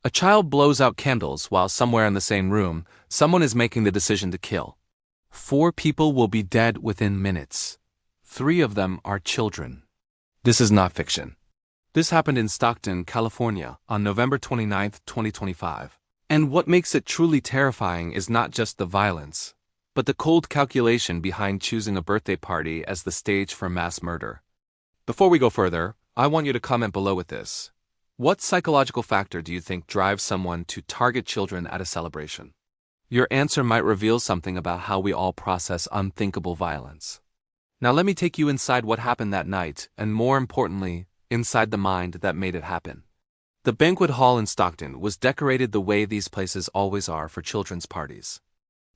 A child blows out candles while somewhere in the same room, someone is making the decision to kill. 4 people will be dead within minutes. 3 of them are children. This is not fiction. This happened in Stockton, California, on November 29, 2025. And what makes it truly terrifying is not just the violence, but the cold calculation behind choosing a birthday party as the stage for mass murder. Before we go further, I want you to comment below with this. What psychological factor do you think drives someone to target children at a celebration? Your answer might reveal something about how we all process unthinkable violence. Now let me take you inside what happened that night, and more importantly, inside the mind that made it happen. The banquet hall in Stockton was decorated the way these places always are for children's parties.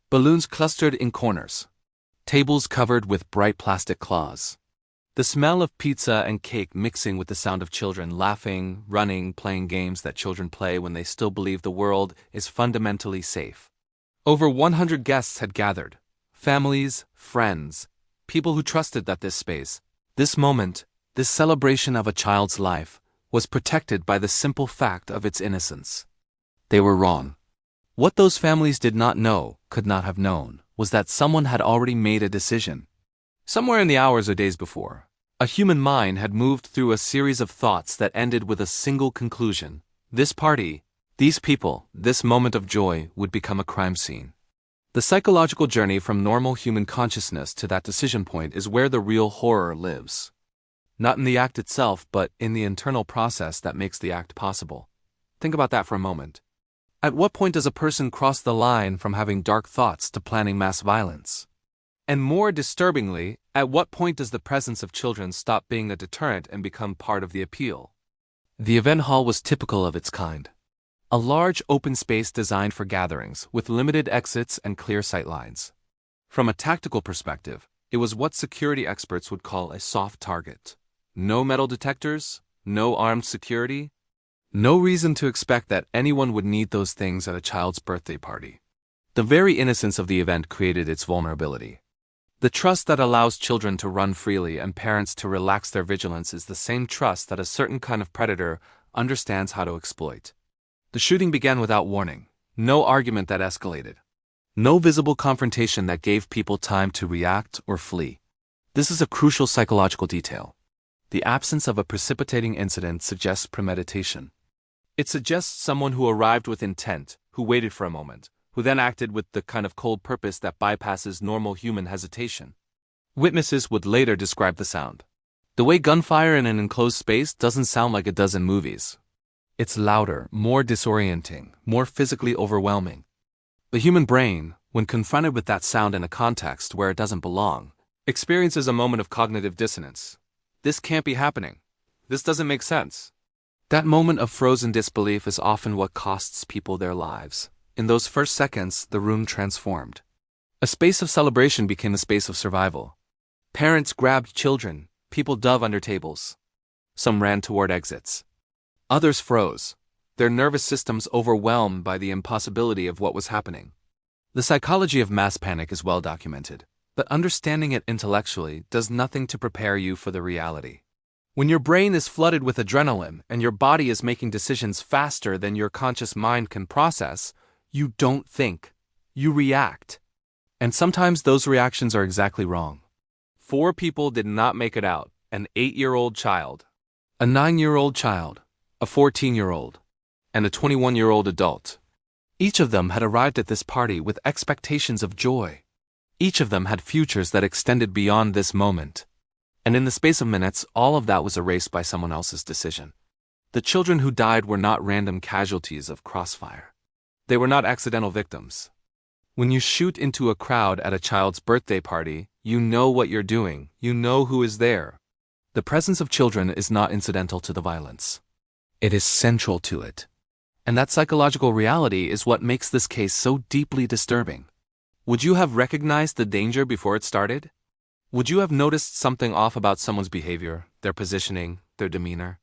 Balloons clustered in corners. Tables covered with bright plastic cloths. The smell of pizza and cake mixing with the sound of children laughing, running, playing games that children play when they still believe the world is fundamentally safe. Over 100 guests had gathered. Families, friends, people who trusted that this space, this moment, this celebration of a child's life, was protected by the simple fact of its innocence. They were wrong. What those families did not know, could not have known, was that someone had already made a decision. Somewhere in the hours or days before, a human mind had moved through a series of thoughts that ended with a single conclusion. This party, these people, this moment of joy would become a crime scene. The psychological journey from normal human consciousness to that decision point is where the real horror lives. Not in the act itself, but in the internal process that makes the act possible. Think about that for a moment. At what point does a person cross the line from having dark thoughts to planning mass violence? And more disturbingly, at what point does the presence of children stop being a deterrent and become part of the appeal? The event hall was typical of its kind. A large open space designed for gatherings, with limited exits and clear sightlines. From a tactical perspective, it was what security experts would call a soft target. No metal detectors, no armed security, no reason to expect that anyone would need those things at a child's birthday party. The very innocence of the event created its vulnerability. The trust that allows children to run freely and parents to relax their vigilance is the same trust that a certain kind of predator understands how to exploit. The shooting began without warning. No argument that escalated. No visible confrontation that gave people time to react or flee. This is a crucial psychological detail. The absence of a precipitating incident suggests premeditation. It suggests someone who arrived with intent, who waited for a moment, who then acted with the kind of cold purpose that bypasses normal human hesitation. Witnesses would later describe the sound. The way gunfire in an enclosed space doesn't sound like it does in movies. It's louder, more disorienting, more physically overwhelming. The human brain, when confronted with that sound in a context where it doesn't belong, experiences a moment of cognitive dissonance. This can't be happening. This doesn't make sense. That moment of frozen disbelief is often what costs people their lives. In those first seconds, the room transformed. A space of celebration became a space of survival. Parents grabbed children, people dove under tables. Some ran toward exits. Others froze, their nervous systems overwhelmed by the impossibility of what was happening. The psychology of mass panic is well documented, but understanding it intellectually does nothing to prepare you for the reality. When your brain is flooded with adrenaline and your body is making decisions faster than your conscious mind can process, you don't think. You react. And sometimes those reactions are exactly wrong. 4 people did not make it out: an 8-year-old child, a 9-year-old child, a 14-year-old, and a 21-year-old adult. Each of them had arrived at this party with expectations of joy. Each of them had futures that extended beyond this moment. And in the space of minutes, all of that was erased by someone else's decision. The children who died were not random casualties of crossfire. They were not accidental victims. When you shoot into a crowd at a child's birthday party, you know what you're doing, you know who is there. The presence of children is not incidental to the violence. It is central to it. And that psychological reality is what makes this case so deeply disturbing. Would you have recognized the danger before it started? Would you have noticed something off about someone's behavior, their positioning, their demeanor?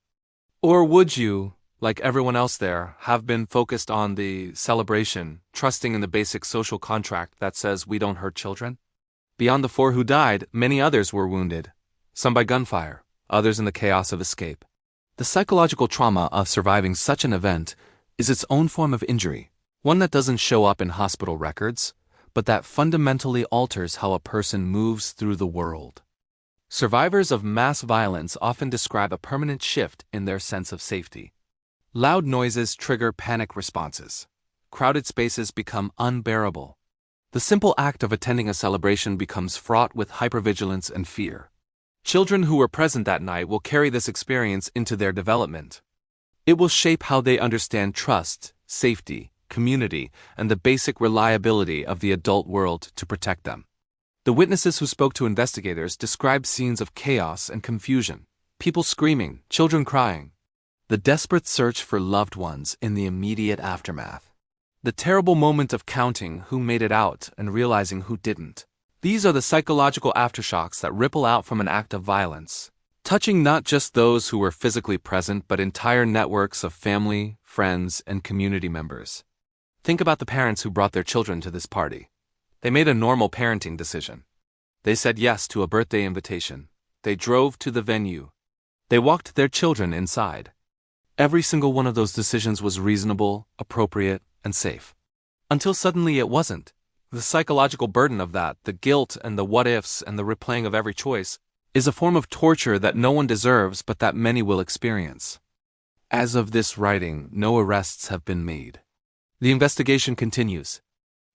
Or would you, like everyone else there, have been focused on the celebration, trusting in the basic social contract that says we don't hurt children? Beyond the 4 who died, many others were wounded, some by gunfire, others in the chaos of escape. The psychological trauma of surviving such an event is its own form of injury, one that doesn't show up in hospital records, but that fundamentally alters how a person moves through the world. Survivors of mass violence often describe a permanent shift in their sense of safety. Loud noises trigger panic responses. Crowded spaces become unbearable. The simple act of attending a celebration becomes fraught with hypervigilance and fear. Children who were present that night will carry this experience into their development. It will shape how they understand trust, safety, community, and the basic reliability of the adult world to protect them. The witnesses who spoke to investigators described scenes of chaos and confusion, people screaming, children crying, the desperate search for loved ones in the immediate aftermath. The terrible moment of counting who made it out and realizing who didn't. These are the psychological aftershocks that ripple out from an act of violence, touching not just those who were physically present but entire networks of family, friends, and community members. Think about the parents who brought their children to this party. They made a normal parenting decision. They said yes to a birthday invitation. They drove to the venue. They walked their children inside. Every single one of those decisions was reasonable, appropriate, and safe. Until suddenly it wasn't. The psychological burden of that, the guilt and the what-ifs and the replaying of every choice, is a form of torture that no one deserves but that many will experience. As of this writing, no arrests have been made. The investigation continues.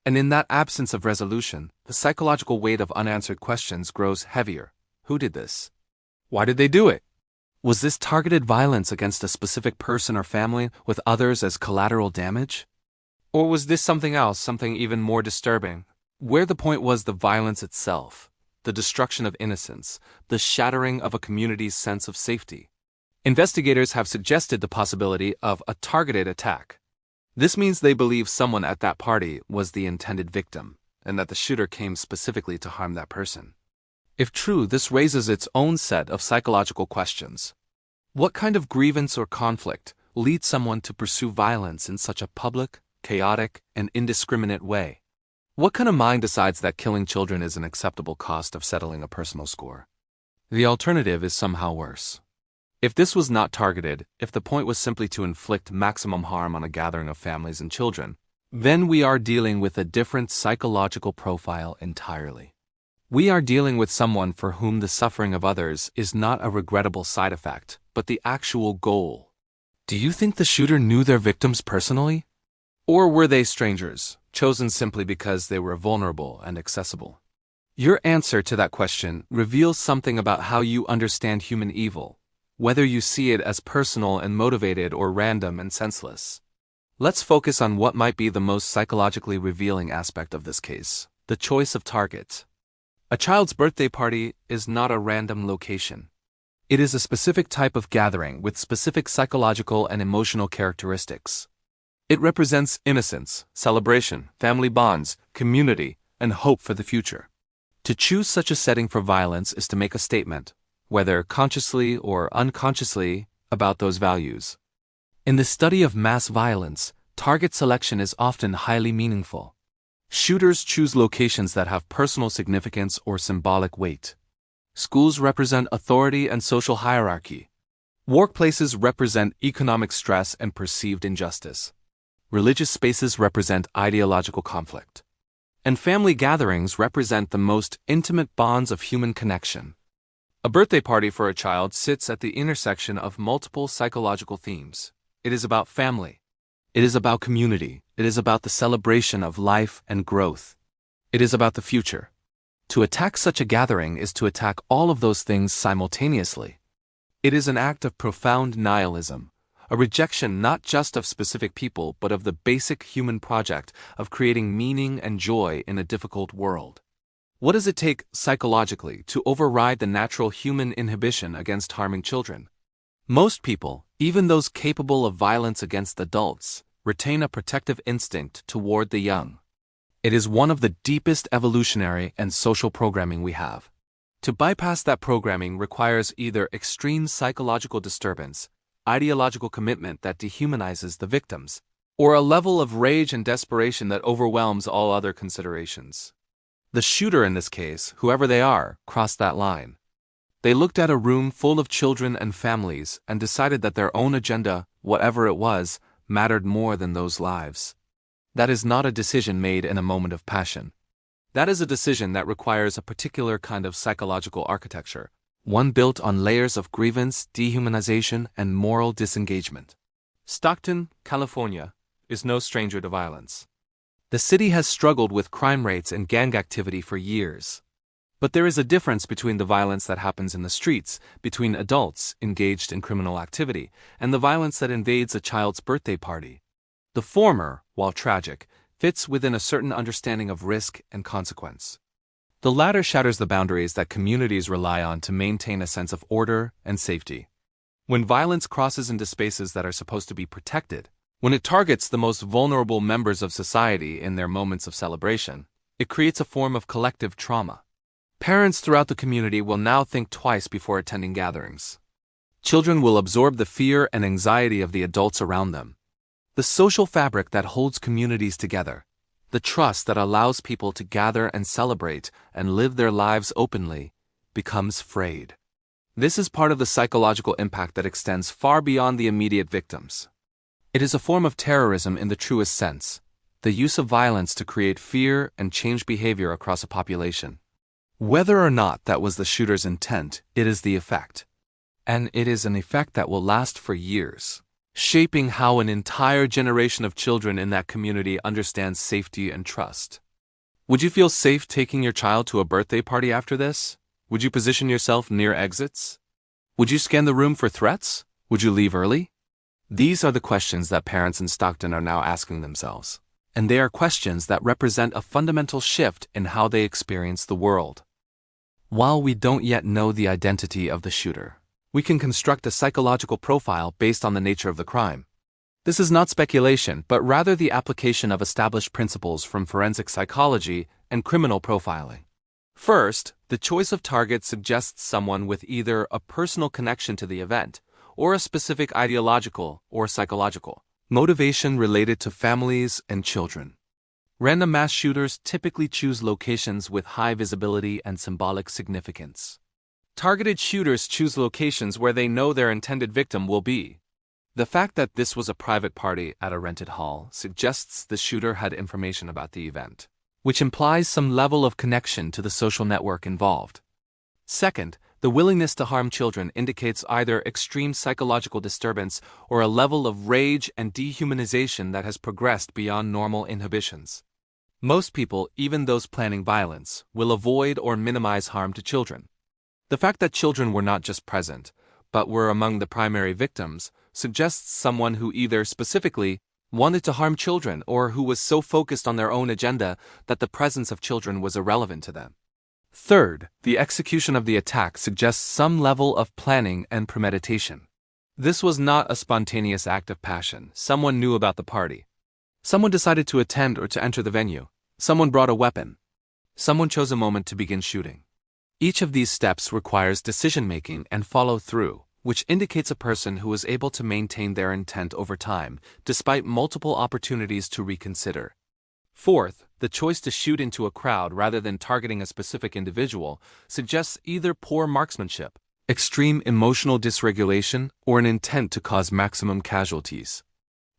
And in that absence of resolution, the psychological weight of unanswered questions grows heavier. Who did this? Why did they do it? Was this targeted violence against a specific person or family with others as collateral damage? Or was this something else, something even more disturbing, where the point was the violence itself, the destruction of innocence, the shattering of a community's sense of safety? Investigators have suggested the possibility of a targeted attack. This means they believe someone at that party was the intended victim, and that the shooter came specifically to harm that person. If true, this raises its own set of psychological questions. What kind of grievance or conflict leads someone to pursue violence in such a public, chaotic, and indiscriminate way? What kind of mind decides that killing children is an acceptable cost of settling a personal score? The alternative is somehow worse. If this was not targeted, if the point was simply to inflict maximum harm on a gathering of families and children, then we are dealing with a different psychological profile entirely. We are dealing with someone for whom the suffering of others is not a regrettable side effect, but the actual goal. Do you think the shooter knew their victims personally? Or were they strangers, chosen simply because they were vulnerable and accessible? Your answer to that question reveals something about how you understand human evil, whether you see it as personal and motivated or random and senseless. Let's focus on what might be the most psychologically revealing aspect of this case: the choice of target. A child's birthday party is not a random location. It is a specific type of gathering with specific psychological and emotional characteristics. It represents innocence, celebration, family bonds, community, and hope for the future. To choose such a setting for violence is to make a statement, whether consciously or unconsciously, about those values. In the study of mass violence, target selection is often highly meaningful. Shooters choose locations that have personal significance or symbolic weight. Schools represent authority and social hierarchy. Workplaces represent economic stress and perceived injustice. Religious spaces represent ideological conflict. And family gatherings represent the most intimate bonds of human connection. A birthday party for a child sits at the intersection of multiple psychological themes. It is about family. It is about community. It is about the celebration of life and growth. It is about the future. To attack such a gathering is to attack all of those things simultaneously. It is an act of profound nihilism, a rejection not just of specific people but of the basic human project of creating meaning and joy in a difficult world. What does it take psychologically to override the natural human inhibition against harming children? Most people, even those capable of violence against adults, retain a protective instinct toward the young. It is one of the deepest evolutionary and social programming we have. To bypass that programming requires either extreme psychological disturbance, ideological commitment that dehumanizes the victims, or a level of rage and desperation that overwhelms all other considerations. The shooter in this case, whoever they are, crossed that line. They looked at a room full of children and families and decided that their own agenda, whatever it was, mattered more than those lives. That is not a decision made in a moment of passion. That is a decision that requires a particular kind of psychological architecture, one built on layers of grievance, dehumanization, and moral disengagement. Stockton, California, is no stranger to violence. The city has struggled with crime rates and gang activity for years. But there is a difference between the violence that happens in the streets, between adults engaged in criminal activity, and the violence that invades a child's birthday party. The former, while tragic, fits within a certain understanding of risk and consequence. The latter shatters the boundaries that communities rely on to maintain a sense of order and safety. When violence crosses into spaces that are supposed to be protected, when it targets the most vulnerable members of society in their moments of celebration, it creates a form of collective trauma. Parents throughout the community will now think twice before attending gatherings. Children will absorb the fear and anxiety of the adults around them. The social fabric that holds communities together, the trust that allows people to gather and celebrate and live their lives openly, becomes frayed. This is part of the psychological impact that extends far beyond the immediate victims. It is a form of terrorism in the truest sense, the use of violence to create fear and change behavior across a population. Whether or not that was the shooter's intent, it is the effect. And it is an effect that will last for years, shaping how an entire generation of children in that community understands safety and trust. Would you feel safe taking your child to a birthday party after this? Would you position yourself near exits? Would you scan the room for threats? Would you leave early? These are the questions that parents in Stockton are now asking themselves. And they are questions that represent a fundamental shift in how they experience the world. While we don't yet know the identity of the shooter, we can construct a psychological profile based on the nature of the crime. This is not speculation, but rather the application of established principles from forensic psychology and criminal profiling. First, the choice of target suggests someone with either a personal connection to the event or a specific ideological or psychological motivation related to families and children. Random mass shooters typically choose locations with high visibility and symbolic significance. Targeted shooters choose locations where they know their intended victim will be. The fact that this was a private party at a rented hall suggests the shooter had information about the event, which implies some level of connection to the social network involved. Second, the willingness to harm children indicates either extreme psychological disturbance or a level of rage and dehumanization that has progressed beyond normal inhibitions. Most people, even those planning violence, will avoid or minimize harm to children. The fact that children were not just present, but were among the primary victims, suggests someone who either specifically wanted to harm children or who was so focused on their own agenda that the presence of children was irrelevant to them. Third, the execution of the attack suggests some level of planning and premeditation. This was not a spontaneous act of passion. Someone knew about the party. Someone decided to attend or to enter the venue. Someone brought a weapon. Someone chose a moment to begin shooting. Each of these steps requires decision-making and follow-through, which indicates a person who is able to maintain their intent over time, despite multiple opportunities to reconsider. Fourth, the choice to shoot into a crowd rather than targeting a specific individual suggests either poor marksmanship, extreme emotional dysregulation, or an intent to cause maximum casualties.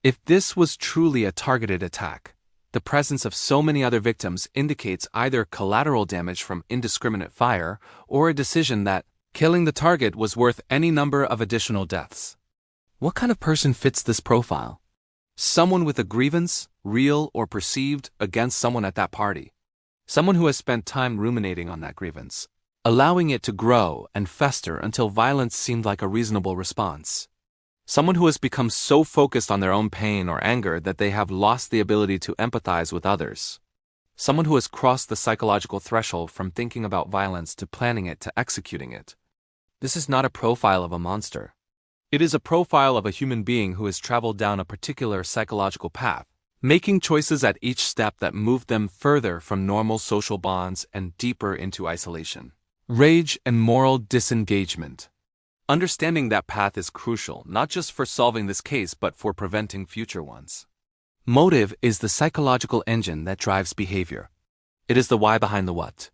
If this was truly a targeted attack, the presence of so many other victims indicates either collateral damage from indiscriminate fire or a decision that killing the target was worth any number of additional deaths. What kind of person fits this profile? Someone with a grievance, real or perceived, against someone at that party. Someone who has spent time ruminating on that grievance, allowing it to grow and fester until violence seemed like a reasonable response. Someone who has become so focused on their own pain or anger that they have lost the ability to empathize with others. Someone who has crossed the psychological threshold from thinking about violence to planning it to executing it. This is not a profile of a monster. It is a profile of a human being who has traveled down a particular psychological path, making choices at each step that move them further from normal social bonds and deeper into isolation. Rage and moral disengagement. Understanding that path is crucial, not just for solving this case but for preventing future ones. Motive is the psychological engine that drives behavior. It is the why behind the what.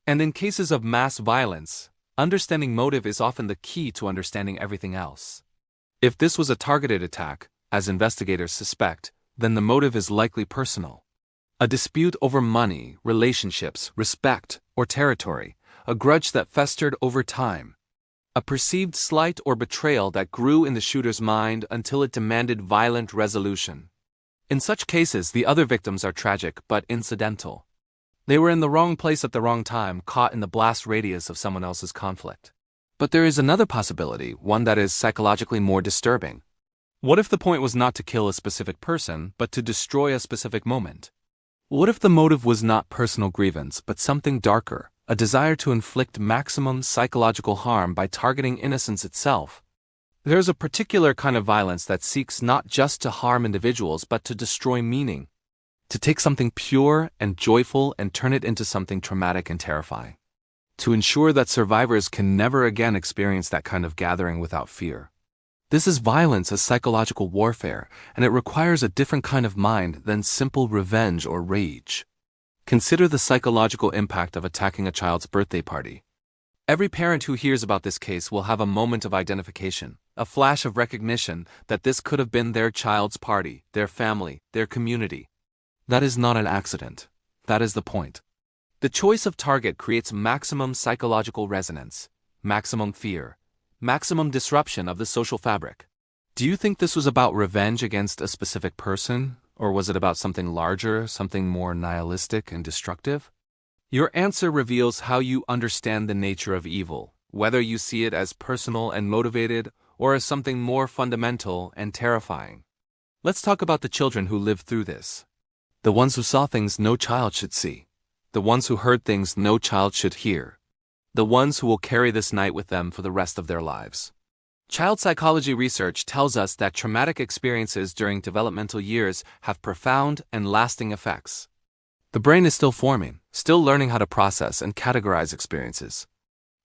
And in cases of mass violence, understanding motive is often the key to understanding everything else. If this was a targeted attack, as investigators suspect, then the motive is likely personal. A dispute over money, relationships, respect, or territory, a grudge that festered over time. A perceived slight or betrayal that grew in the shooter's mind until it demanded violent resolution. In such cases, the other victims are tragic but incidental. They were in the wrong place at the wrong time, caught in the blast radius of someone else's conflict. But there is another possibility, one that is psychologically more disturbing. What if the point was not to kill a specific person, but to destroy a specific moment? What if the motive was not personal grievance, but something darker, a desire to inflict maximum psychological harm by targeting innocence itself? There is a particular kind of violence that seeks not just to harm individuals, but to destroy meaning. To take something pure and joyful and turn it into something traumatic and terrifying. To ensure that survivors can never again experience that kind of gathering without fear. This is violence as psychological warfare, and it requires a different kind of mind than simple revenge or rage. Consider the psychological impact of attacking a child's birthday party. Every parent who hears about this case will have a moment of identification, a flash of recognition that this could have been their child's party, their family, their community. That is not an accident. That is the point. The choice of target creates maximum psychological resonance, maximum fear, maximum disruption of the social fabric. Do you think this was about revenge against a specific person, or was it about something larger, something more nihilistic and destructive? Your answer reveals how you understand the nature of evil, whether you see it as personal and motivated, or as something more fundamental and terrifying. Let's talk about the children who lived through this. The ones who saw things no child should see. The ones who heard things no child should hear. The ones who will carry this night with them for the rest of their lives. Child psychology research tells us that traumatic experiences during developmental years have profound and lasting effects. The brain is still forming, still learning how to process and categorize experiences.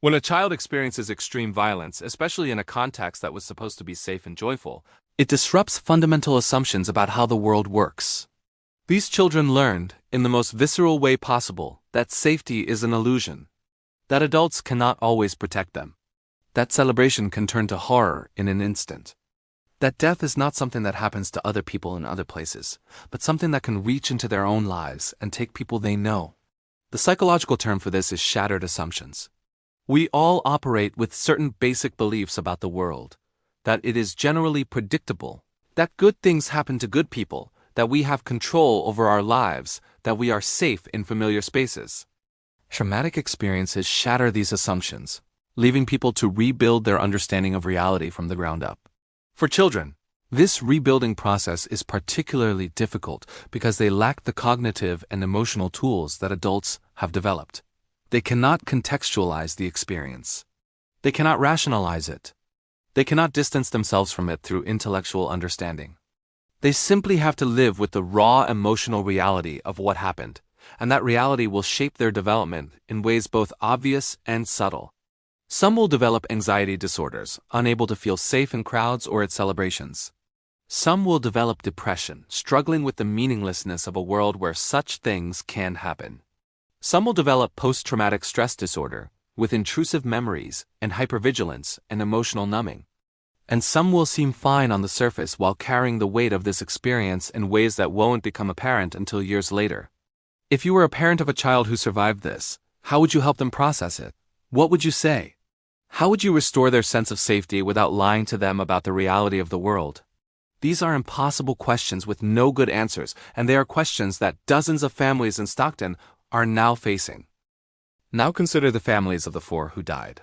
When a child experiences extreme violence, especially in a context that was supposed to be safe and joyful, it disrupts fundamental assumptions about how the world works. These children learned, in the most visceral way possible, that safety is an illusion, that adults cannot always protect them, that celebration can turn to horror in an instant, that death is not something that happens to other people in other places, but something that can reach into their own lives and take people they know. The psychological term for this is shattered assumptions. We all operate with certain basic beliefs about the world, that it is generally predictable, that good things happen to good people, that we have control over our lives, that we are safe in familiar spaces. Traumatic experiences shatter these assumptions, leaving people to rebuild their understanding of reality from the ground up. For children, this rebuilding process is particularly difficult because they lack the cognitive and emotional tools that adults have developed. They cannot contextualize the experience. They cannot rationalize it. They cannot distance themselves from it through intellectual understanding. They simply have to live with the raw emotional reality of what happened, and that reality will shape their development in ways both obvious and subtle. Some will develop anxiety disorders, unable to feel safe in crowds or at celebrations. Some will develop depression, struggling with the meaninglessness of a world where such things can happen. Some will develop post-traumatic stress disorder, with intrusive memories and hypervigilance and emotional numbing. And some will seem fine on the surface while carrying the weight of this experience in ways that won't become apparent until years later. If you were a parent of a child who survived this, how would you help them process it? What would you say? How would you restore their sense of safety without lying to them about the reality of the world? These are impossible questions with no good answers, and they are questions that dozens of families in Stockton are now facing. Now consider the families of the 4 who died.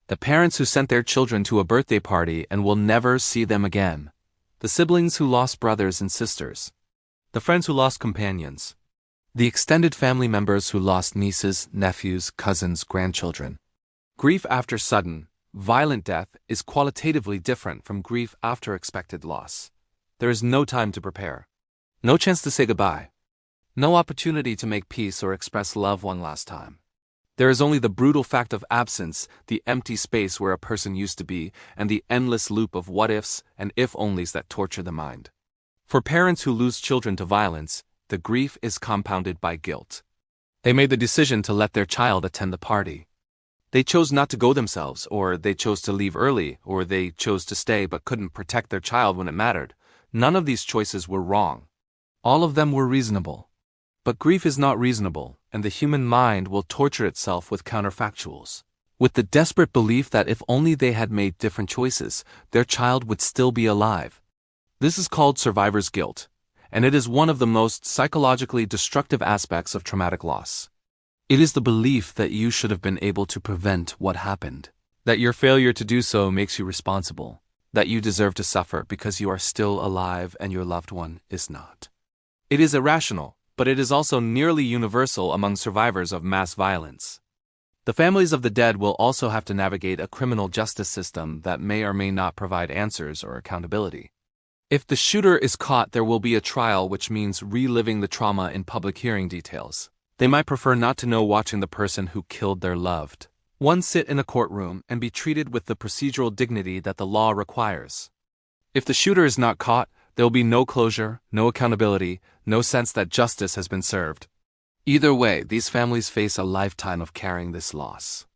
The parents who sent their children to a birthday party and will never see them again. The siblings who lost brothers and sisters. The friends who lost companions. The extended family members who lost nieces, nephews, cousins, grandchildren. Grief after sudden, violent death is qualitatively different from grief after expected loss. There is no time to prepare. No chance to say goodbye. No opportunity to make peace or express love one last time. There is only the brutal fact of absence, the empty space where a person used to be, and the endless loop of what-ifs and if-onlys that torture the mind. For parents who lose children to violence, the grief is compounded by guilt. They made the decision to let their child attend the party. They chose not to go themselves, or they chose to leave early, or they chose to stay but couldn't protect their child when it mattered. None of these choices were wrong. All of them were reasonable. But grief is not reasonable, and the human mind will torture itself with counterfactuals, with the desperate belief that if only they had made different choices, their child would still be alive. This is called survivor's guilt, and it is one of the most psychologically destructive aspects of traumatic loss. It is the belief that you should have been able to prevent what happened, that your failure to do so makes you responsible, that you deserve to suffer because you are still alive and your loved one is not. It is irrational, but it is also nearly universal among survivors of mass violence. The families of the dead will also have to navigate a criminal justice system that may or may not provide answers or accountability. If the shooter is caught, there will be a trial, which means reliving the trauma in public hearing details. They might prefer not to know, watching the person who killed their loved one sit in a courtroom and be treated with the procedural dignity that the law requires. If the shooter is not caught, there will be no closure, no accountability, no sense that justice has been served. Either way, these families face a lifetime of carrying this loss.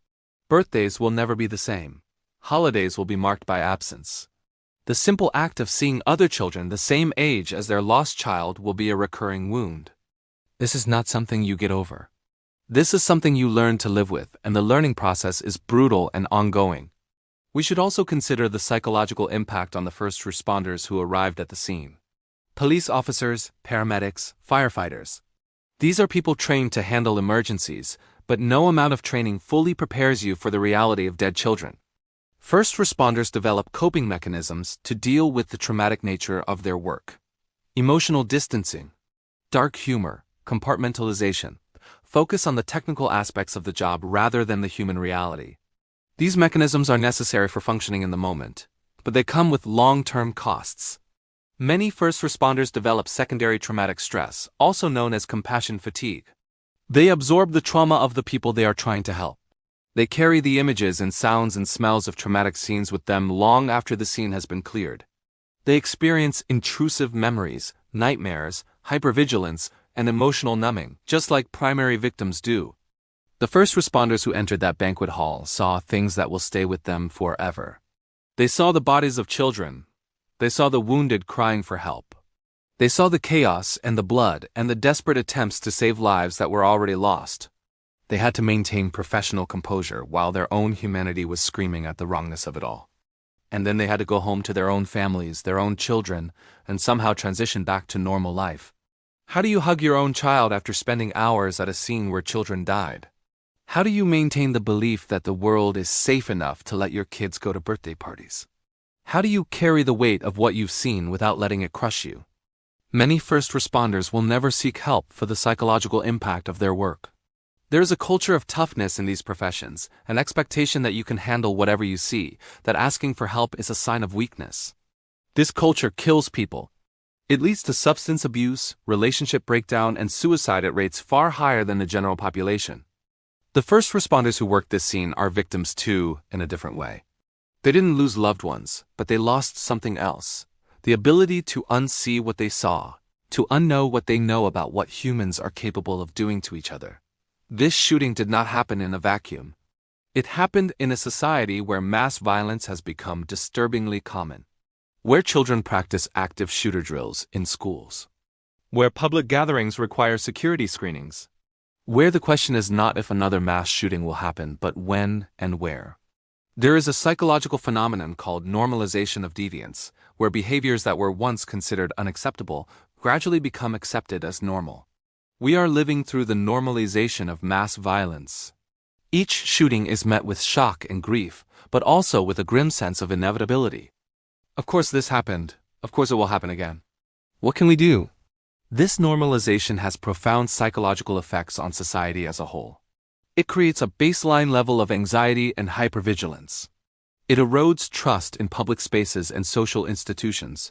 Birthdays will never be the same. Holidays will be marked by absence. The simple act of seeing other children the same age as their lost child will be a recurring wound. This is not something you get over. This is something you learn to live with, and the learning process is brutal and ongoing. We should also consider the psychological impact on the first responders who arrived at the scene. Police officers, paramedics, firefighters. These are people trained to handle emergencies, but no amount of training fully prepares you for the reality of dead children. First responders develop coping mechanisms to deal with the traumatic nature of their work. Emotional distancing, dark humor, compartmentalization, focus on the technical aspects of the job rather than the human reality. These mechanisms are necessary for functioning in the moment, but they come with long-term costs. Many first responders develop secondary traumatic stress, also known as compassion fatigue. They absorb the trauma of the people they are trying to help. They carry the images and sounds and smells of traumatic scenes with them long after the scene has been cleared. They experience intrusive memories, nightmares, hypervigilance, and emotional numbing, just like primary victims do. The first responders who entered that banquet hall saw things that will stay with them forever. They saw the bodies of children. They saw the wounded crying for help. They saw the chaos and the blood and the desperate attempts to save lives that were already lost. They had to maintain professional composure while their own humanity was screaming at the wrongness of it all. And then they had to go home to their own families, their own children, and somehow transition back to normal life. How do you hug your own child after spending hours at a scene where children died? How do you maintain the belief that the world is safe enough to let your kids go to birthday parties? How do you carry the weight of what you've seen without letting it crush you? Many first responders will never seek help for the psychological impact of their work. There is a culture of toughness in these professions, an expectation that you can handle whatever you see, that asking for help is a sign of weakness. This culture kills people. It leads to substance abuse, relationship breakdown, and suicide at rates far higher than the general population. The first responders who worked this scene are victims too, in a different way. They didn't lose loved ones, but they lost something else. The ability to unsee what they saw, to unknow what they know about what humans are capable of doing to each other. This shooting did not happen in a vacuum. It happened in a society where mass violence has become disturbingly common, where children practice active shooter drills in schools, where public gatherings require security screenings, where the question is not if another mass shooting will happen, but when and where. There is a psychological phenomenon called normalization of deviance, where behaviors that were once considered unacceptable gradually become accepted as normal. We are living through the normalization of mass violence. Each shooting is met with shock and grief, but also with a grim sense of inevitability. Of course this happened. Of course it will happen again. What can we do? This normalization has profound psychological effects on society as a whole. It creates a baseline level of anxiety and hypervigilance. It erodes trust in public spaces and social institutions.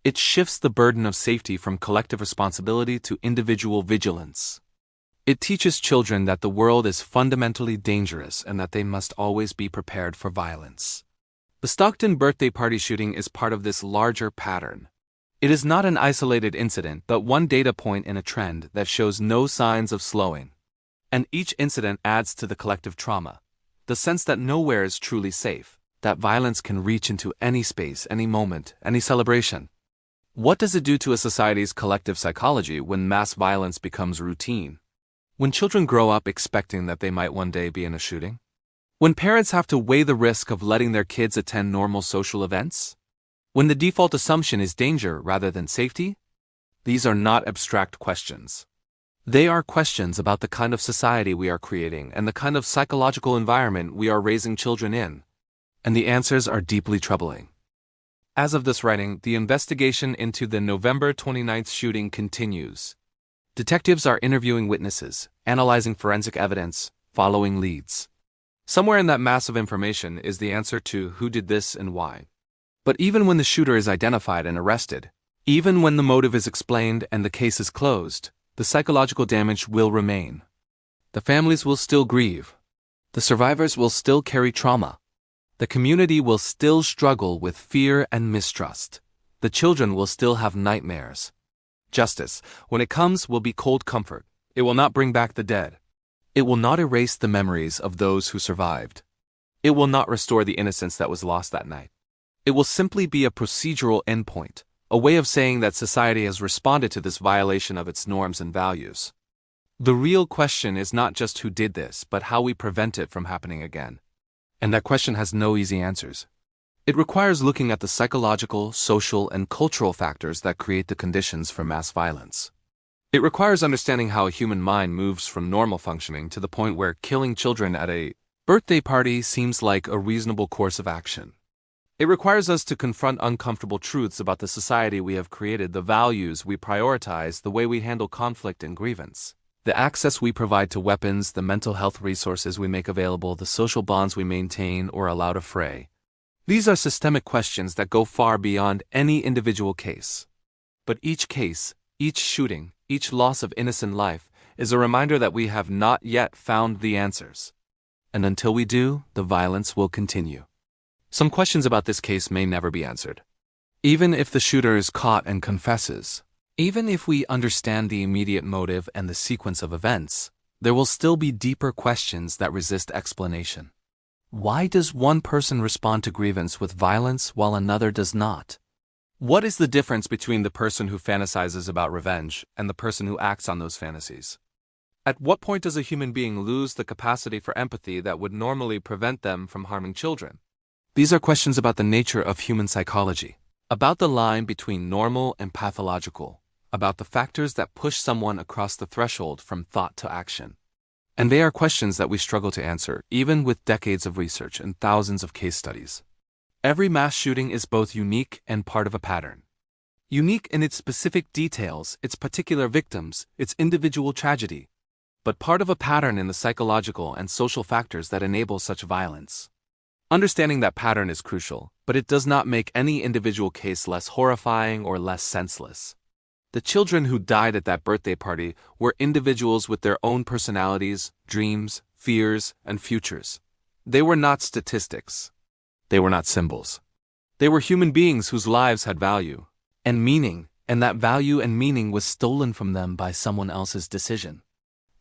It shifts the burden of safety from collective responsibility to individual vigilance. It teaches children that the world is fundamentally dangerous and that they must always be prepared for violence. The Stockton birthday party shooting is part of this larger pattern. It is not an isolated incident, but one data point in a trend that shows no signs of slowing. And each incident adds to the collective trauma, the sense that nowhere is truly safe, that violence can reach into any space, any moment, any celebration. What does it do to a society's collective psychology when mass violence becomes routine? When children grow up expecting that they might one day be in a shooting? When parents have to weigh the risk of letting their kids attend normal social events? When the default assumption is danger rather than safety? These are not abstract questions. They are questions about the kind of society we are creating and the kind of psychological environment we are raising children in. And the answers are deeply troubling. As of this writing, the investigation into the November 29th shooting continues. Detectives are interviewing witnesses, analyzing forensic evidence, following leads. Somewhere in that mass of information is the answer to who did this and why. But even when the shooter is identified and arrested, even when the motive is explained and the case is closed, the psychological damage will remain. The families will still grieve. The survivors will still carry trauma. The community will still struggle with fear and mistrust. The children will still have nightmares. Justice, when it comes, will be cold comfort. It will not bring back the dead. It will not erase the memories of those who survived. It will not restore the innocence that was lost that night. It will simply be a procedural endpoint, a way of saying that society has responded to this violation of its norms and values. The real question is not just who did this, but how we prevent it from happening again. And that question has no easy answers. It requires looking at the psychological, social, and cultural factors that create the conditions for mass violence. It requires understanding how a human mind moves from normal functioning to the point where killing children at a birthday party seems like a reasonable course of action. It requires us to confront uncomfortable truths about the society we have created, the values we prioritize, the way we handle conflict and grievance, the access we provide to weapons, the mental health resources we make available, the social bonds we maintain or allow to fray. These are systemic questions that go far beyond any individual case. But each case, each shooting, each loss of innocent life is a reminder that we have not yet found the answers. And until we do, the violence will continue. Some questions about this case may never be answered. Even if the shooter is caught and confesses, even if we understand the immediate motive and the sequence of events, there will still be deeper questions that resist explanation. Why does one person respond to grievance with violence while another does not? What is the difference between the person who fantasizes about revenge and the person who acts on those fantasies? At what point does a human being lose the capacity for empathy that would normally prevent them from harming children? These are questions about the nature of human psychology, about the line between normal and pathological, about the factors that push someone across the threshold from thought to action. And they are questions that we struggle to answer, even with decades of research and thousands of case studies. Every mass shooting is both unique and part of a pattern. Unique in its specific details, its particular victims, its individual tragedy, but part of a pattern in the psychological and social factors that enable such violence. Understanding that pattern is crucial, but it does not make any individual case less horrifying or less senseless. The children who died at that birthday party were individuals with their own personalities, dreams, fears, and futures. They were not statistics. They were not symbols. They were human beings whose lives had value and meaning, and that value and meaning was stolen from them by someone else's decision.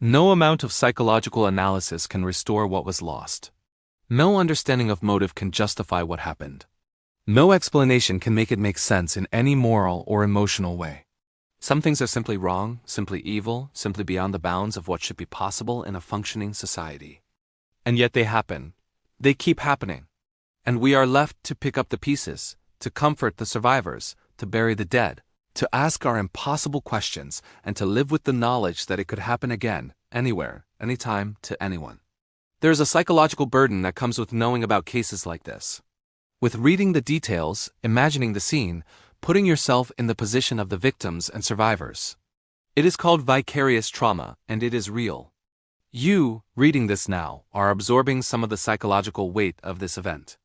No amount of psychological analysis can restore what was lost. No understanding of motive can justify what happened. No explanation can make it make sense in any moral or emotional way. Some things are simply wrong, simply evil, simply beyond the bounds of what should be possible in a functioning society. And yet they happen. They keep happening. And we are left to pick up the pieces, to comfort the survivors, to bury the dead, to ask our impossible questions, and to live with the knowledge that it could happen again, anywhere, anytime, to anyone. There is a psychological burden that comes with knowing about cases like this. With reading the details, imagining the scene, putting yourself in the position of the victims and survivors. It is called vicarious trauma, and it is real. You, reading this now, are absorbing some of the psychological weight of this event.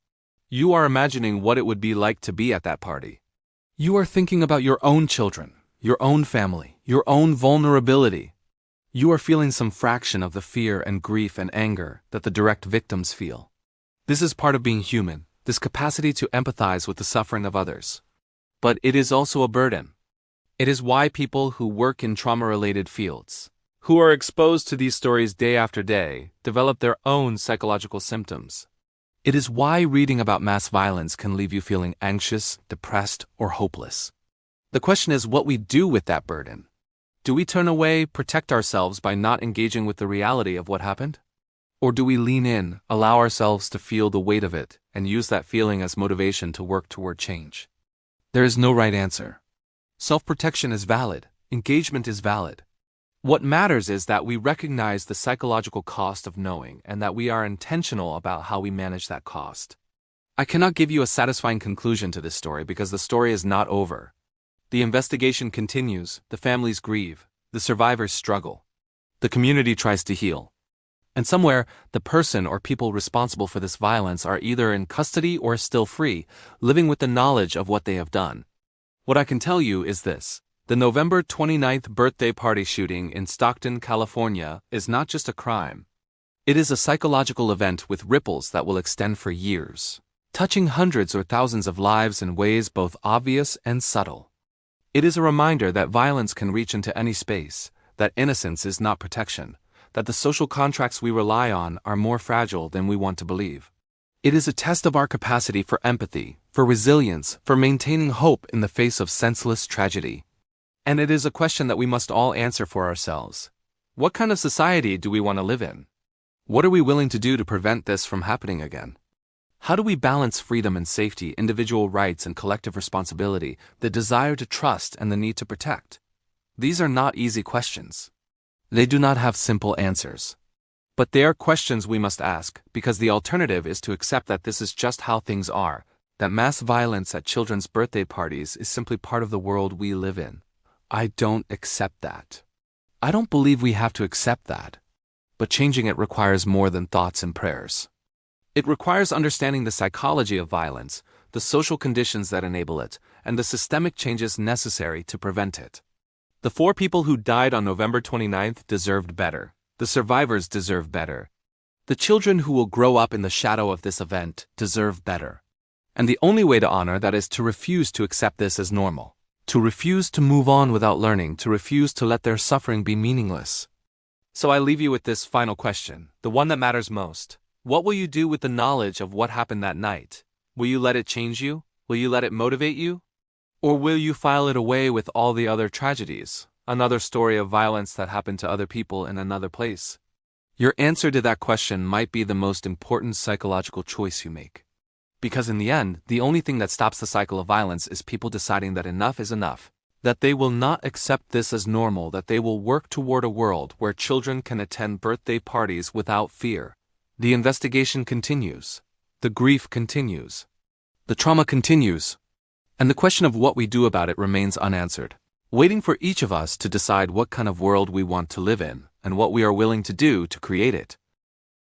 You are imagining what it would be like to be at that party. You are thinking about your own children, your own family, your own vulnerability. You are feeling some fraction of the fear and grief and anger that the direct victims feel. This is part of being human, this capacity to empathize with the suffering of others. But it is also a burden. It is why people who work in trauma-related fields, who are exposed to these stories day after day, develop their own psychological symptoms. It is why reading about mass violence can leave you feeling anxious, depressed, or hopeless. The question is what we do with that burden. Do we turn away, protect ourselves by not engaging with the reality of what happened? Or do we lean in, allow ourselves to feel the weight of it, and use that feeling as motivation to work toward change? There is no right answer. Self-protection is valid. Engagement is valid. What matters is that we recognize the psychological cost of knowing and that we are intentional about how we manage that cost. I cannot give you a satisfying conclusion to this story because the story is not over. The investigation continues, the families grieve, the survivors struggle. The community tries to heal. And somewhere, the person or people responsible for this violence are either in custody or still free, living with the knowledge of what they have done. What I can tell you is this. The November 29th birthday party shooting in Stockton, California, is not just a crime. It is a psychological event with ripples that will extend for years, touching hundreds or thousands of lives in ways both obvious and subtle. It is a reminder that violence can reach into any space, that innocence is not protection, that the social contracts we rely on are more fragile than we want to believe. It is a test of our capacity for empathy, for resilience, for maintaining hope in the face of senseless tragedy. And it is a question that we must all answer for ourselves. What kind of society do we want to live in? What are we willing to do to prevent this from happening again? How do we balance freedom and safety, individual rights and collective responsibility, the desire to trust and the need to protect? These are not easy questions. They do not have simple answers. But they are questions we must ask, because the alternative is to accept that this is just how things are, that mass violence at children's birthday parties is simply part of the world we live in. I don't accept that. I don't believe we have to accept that. But changing it requires more than thoughts and prayers. It requires understanding the psychology of violence, the social conditions that enable it, and the systemic changes necessary to prevent it. The 4 people who died on November 29th deserved better. The survivors deserve better. The children who will grow up in the shadow of this event deserve better. And the only way to honor that is to refuse to accept this as normal. To refuse to move on without learning, to refuse to let their suffering be meaningless. So I leave you with this final question, the one that matters most. What will you do with the knowledge of what happened that night? Will you let it change you? Will you let it motivate you? Or will you file it away with all the other tragedies? Another story of violence that happened to other people in another place? Your answer to that question might be the most important psychological choice you make. Because in the end, the only thing that stops the cycle of violence is people deciding that enough is enough, that they will not accept this as normal, that they will work toward a world where children can attend birthday parties without fear. The investigation continues. The grief continues. The trauma continues. And the question of what we do about it remains unanswered, waiting for each of us to decide what kind of world we want to live in and what we are willing to do to create it.